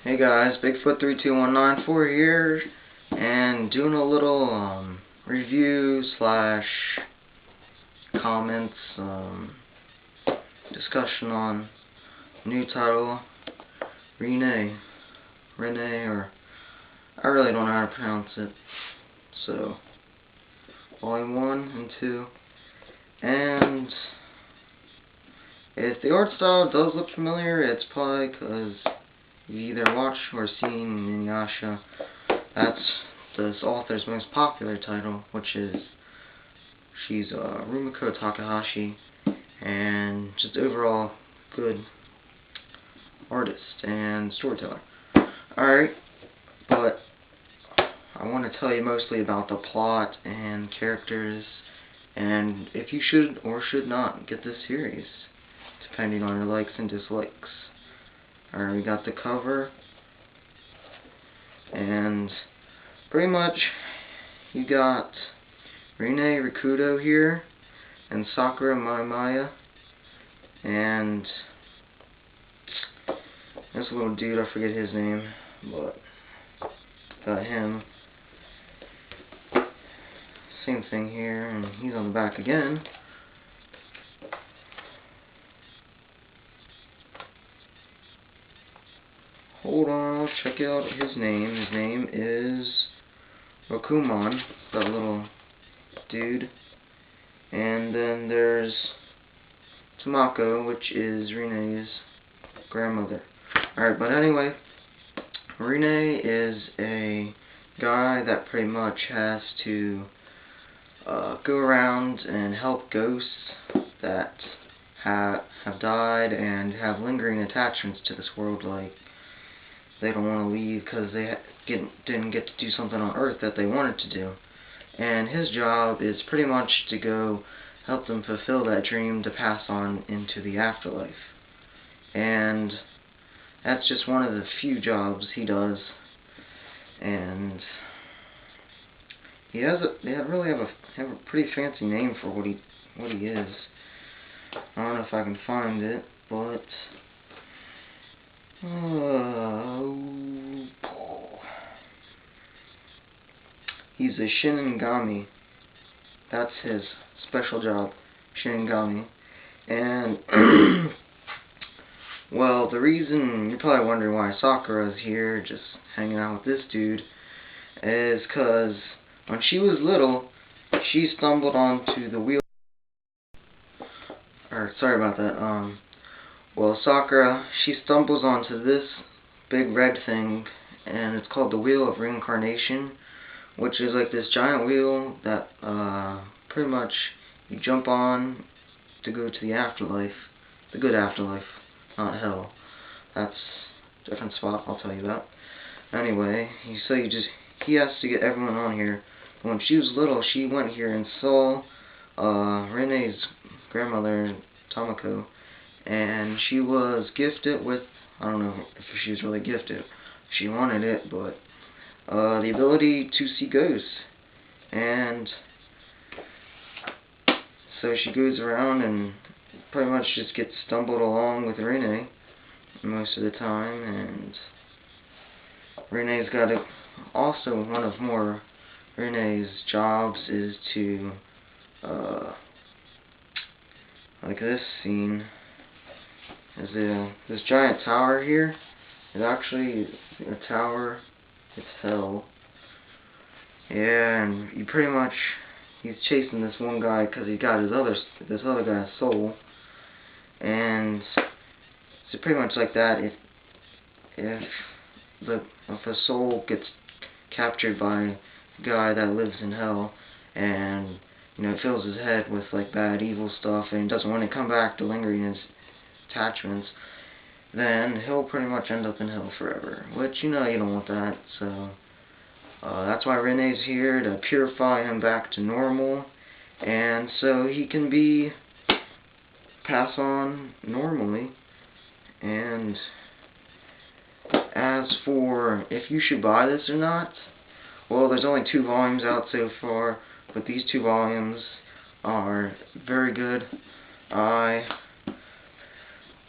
Hey guys, Bigfoot32194 here, and doing a little review slash comments discussion on new title Rin-ne, or I really don't know how to pronounce it. So volume 1 and 2, and if the art style does look familiar, it's probably because you either watched or seen Inuyasha. That's this author's most popular title, which is she's Rumiko Takahashi, and just overall good artist and storyteller. Alright, but I want to tell you mostly about the plot and characters, and if you should or should not get this series, depending on your likes and dislikes. Alright, we got the cover, and pretty much you got Rin-ne Rikudo here, and Sakura Maya, and this little dude, I forget his name, but got him. Same thing here, and he's on the back again. Hold on, I'll check out his name. His name is Rokumon, that little dude. And then there's Tamako, which is Rin-ne's grandmother. Alright, but anyway, Rin-ne is a guy that pretty much has to go around and help ghosts that have died and have lingering attachments to this world, like they don't want to leave because they didn't get to do something on Earth that they wanted to do. And his job is pretty much to go help them fulfill that dream to pass on into the afterlife. And that's just one of the few jobs he does. And he has they really have a pretty fancy name for what he is. I don't know if I can find it, but he's a Shinigami. That's his special job, Shinigami. And well, the reason you're probably wondering why Sakura's here, just hanging out with this dude, is because when she was little, she stumbled onto the wheel. Or sorry about that. Well, Sakura, she stumbles onto this big red thing, and it's called the Wheel of Reincarnation, which is like this giant wheel that pretty much you jump on to go to the afterlife, the good afterlife, not hell. That's a different spot, I'll tell you that. Anyway, he has to get everyone on here. When she was little, she went here and saw Rin-ne's grandmother, Tamako, and she was gifted with, I don't know if she was really gifted, she wanted it, but the ability to see ghosts. And so she goes around and pretty much just gets stumbled along with Rin-ne most of the time, and Rin-ne's got also one of more Rin-ne's jobs is to like this scene is this giant tower here. It's actually a tower. It's hell. Yeah, and you pretty much, he's chasing this one guy because he got this other guy's soul, and it's pretty much like that. If a soul gets captured by a guy that lives in hell, and fills his head with like bad evil stuff, and doesn't want to come back to linger in his attachments, then he'll pretty much end up in hell forever, which you don't want that. So that's why Rin-ne's here, to purify him back to normal, and so he can pass on normally. And as for if you should buy this or not, well, there's only 2 volumes out so far, but these 2 volumes are very good. I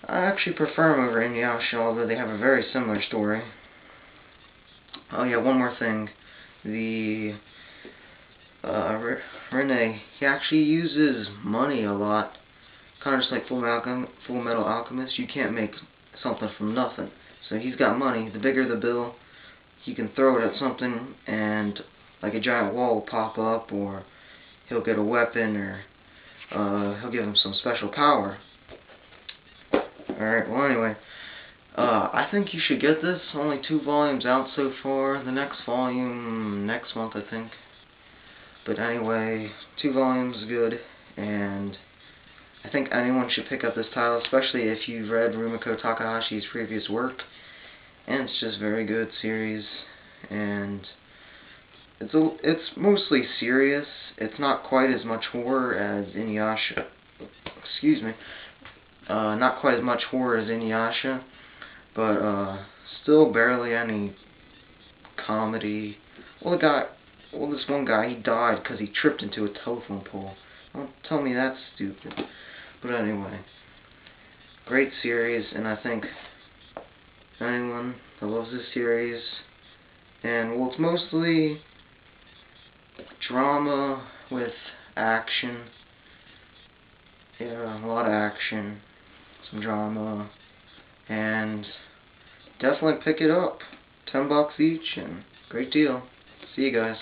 actually prefer them over Inuyasha, although they have a very similar story. Oh yeah, one more thing. The Rin-ne, he actually uses money a lot. Kind of just like Full Metal Alchemist. You can't make something from nothing. So he's got money. The bigger the bill, he can throw it at something and like a giant wall will pop up, or he'll get a weapon, or he'll give him some special power. Alright, well anyway, I think you should get this. Only 2 volumes out so far. The next volume next month, I think. But anyway, 2 volumes is good, and I think anyone should pick up this title, especially if you've read Rumiko Takahashi's previous work. And it's just a very good series, and it's mostly serious. It's not quite as much horror as Inuyasha. Excuse me. Not quite as much horror as Inuyasha, but still barely any comedy. Well, this one guy, he died because he tripped into a telephone pole. Don't tell me that's stupid. But anyway, great series, and I think anyone that loves this series, and well, it's mostly drama with action. Yeah, a lot of action, some drama, and definitely pick it up. $10 each, and great deal. See you guys.